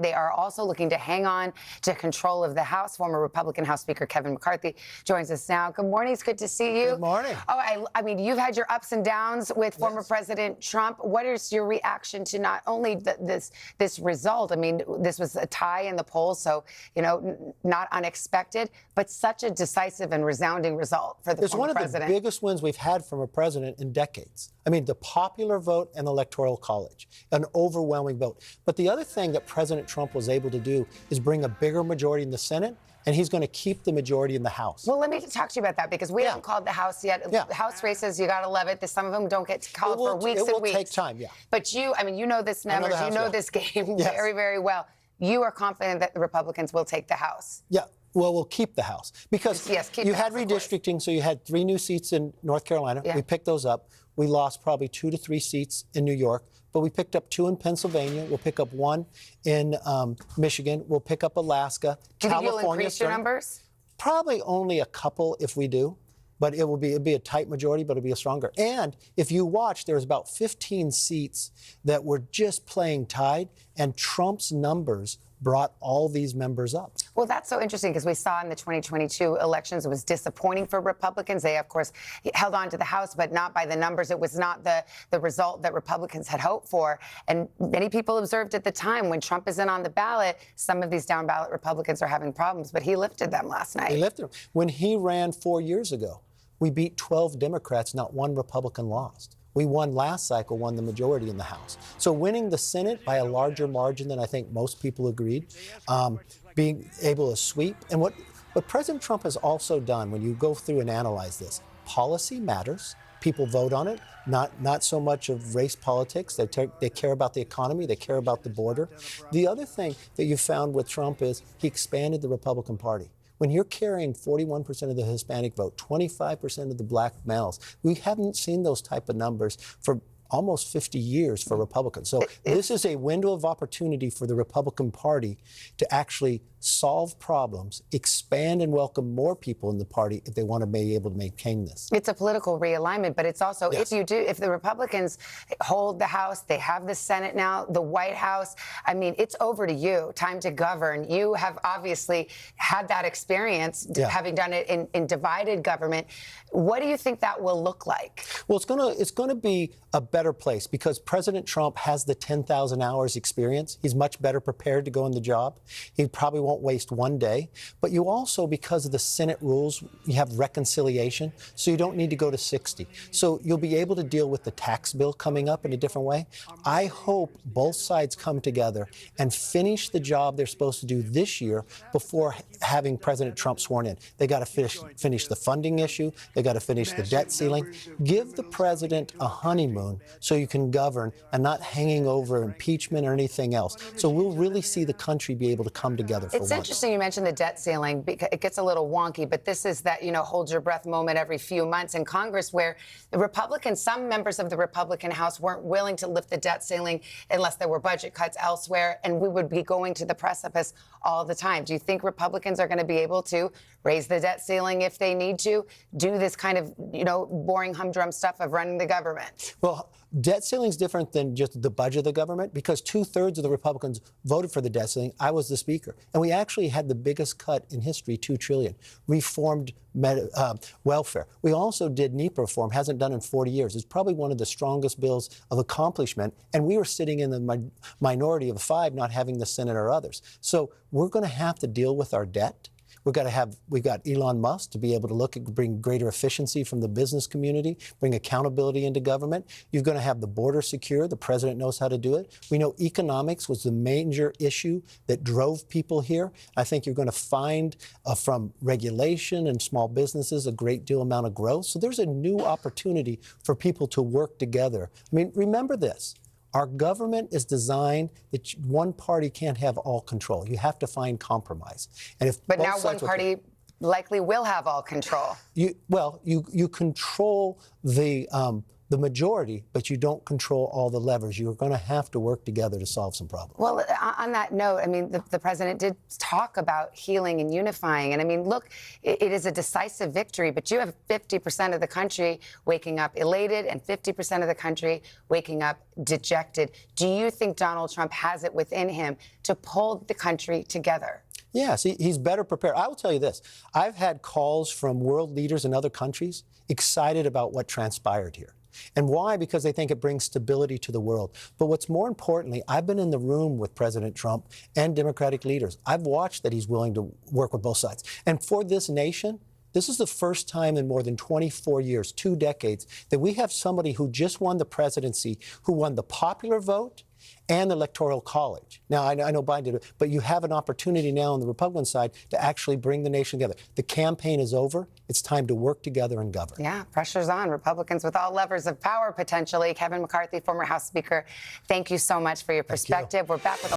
They are also looking to hang on to control of the House. Former Republican House Speaker Kevin McCarthy joins us now. Good morning. It's good to see you. Good morning. Oh, I mean, you've had your ups and downs with former President Trump. What is your reaction to not only this result? I mean, this was a tie in the polls, so, you know, not unexpected, but such a decisive and resounding result for the former president. It's one of the biggest wins we've had from a president in decades. I mean, the popular vote and the Electoral College, an overwhelming vote. But the other thing that President Trump was able to do is bring a bigger majority in the Senate, and he's going to keep the majority in the House. Well, let me talk to you about that, because we haven't called the House yet. House races, you got to love it. Some of them don't get called for weeks and weeks. It will take time, But you, I mean, you know this numbers, you know this game very, very well. You are confident that the Republicans will take the House. Yeah. Well, we'll keep the House because you had redistricting, so you had 3 new seats in North Carolina. We picked those up. We lost probably 2 to 3 seats in New York, but we picked up 2 in Pennsylvania. We'll pick up 1 in Michigan. We'll pick up Alaska. Do you think you'll increase your numbers? Probably only a couple if we do. But it'll be a tight majority, but it'll be a stronger. And if you watch, there was about 15 seats that were just playing tied, and Trump's numbers brought all these members up. Well, that's so interesting, because we saw in the 2022 elections it was disappointing for Republicans. They, of course, held on to the House, but not by the numbers. It was not the result that Republicans had hoped for. And many people observed at the time, when Trump is in on the ballot, some of these down-ballot Republicans are having problems. But he lifted them last night. He lifted them. When he ran 4 years ago, we beat 12 Democrats, not 1 Republican lost. We won last cycle, won the majority in the House. So winning the Senate by a larger margin than I think most people agreed, being able to sweep. And what President Trump has also done, when you go through and analyze this, policy matters. People vote on it, not so much of race politics. They care about the economy. They care about the border. The other thing that you found with Trump is he expanded the Republican Party. When you're carrying 41% of the Hispanic vote, 25% of the black males, we haven't seen those type of numbers for almost 50 years for Republicans. So this is a window of opportunity for the Republican Party to actually solve problems, expand and welcome more people in the party if they want to be able to maintain this. It's a political realignment, but it's also, if the Republicans hold the House, they have the Senate now, the White House, I mean, it's over to you, time to govern. You have obviously had that experience, having done it in divided government. What do you think that will look like? Well, it's going to be a better place, because President Trump has the 10,000 hours experience. He's much better prepared to go in the job. He probably won't waste 1 day. But you also, because of the Senate rules, you have reconciliation, so you don't need to go to 60. So you'll be able to deal with the tax bill coming up in a different way. I hope both sides come together and finish the job they're supposed to do this year before having President Trump sworn in. They got to finish the funding issue. They got to finish the debt ceiling. Give the president a honeymoon so you can govern and not hanging over impeachment or anything else. So we'll really see the country be able to come together for once. It's interesting you mentioned the debt ceiling, because it gets a little wonky, but this is that, you know, hold your breath moment every few months in Congress, where the Republicans, some members of the Republican House weren't willing to lift the debt ceiling unless there were budget cuts elsewhere, and we would be going to the precipice all the time. Do you think Republicans are going to be able to raise the debt ceiling if they need to, do this kind of, you know, boring humdrum stuff of running the government? Well, debt ceiling is different than just the budget of the government, because 2/3 of the Republicans voted for the debt ceiling. I was the speaker. And we actually had the biggest cut in history, $2 trillion, reformed welfare. We also did NEPA reform, hasn't done in 40 years. It's probably one of the strongest bills of accomplishment. And we were sitting in the minority of 5, not having the Senate or others. So we're going to have to deal with our debt. We've got Elon Musk to be able to bring greater efficiency from the business community, bring accountability into government. You're going to have the border secure. The president knows how to do it. We know economics was the major issue that drove people here. I think you're going to find from regulation and small businesses a great deal amount of growth. So there's a new opportunity for people to work together. I mean, remember this. Our government is designed that one party can't have all control. You have to find compromise. And but now one party likely will have all control. You control the the majority, but you don't control all the levers. You're going to have to work together to solve some problems. Well, on that note, I mean, the president did talk about healing and unifying. And I mean, look, it is a decisive victory, but you have 50% of the country waking up elated and 50% of the country waking up dejected. Do you think Donald Trump has it within him to pull the country together? Yes, he's better prepared. I will tell you this. I've had calls from world leaders in other countries excited about what transpired here. And why? Because they think it brings stability to the world. But what's more importantly, I've been in the room with President Trump and Democratic leaders. I've watched that he's willing to work with both sides. And for this nation, this is the first time in more than 24 years, 2 decades, that we have somebody who just won the presidency, who won the popular vote and the Electoral College. Now, I know Biden did it, but you have an opportunity now on the Republican side to actually bring the nation together. The campaign is over. It's time to work together and govern. Yeah, pressure's on. Republicans with all levers of power, potentially. Kevin McCarthy, former House Speaker, thank you so much for your perspective. We're back with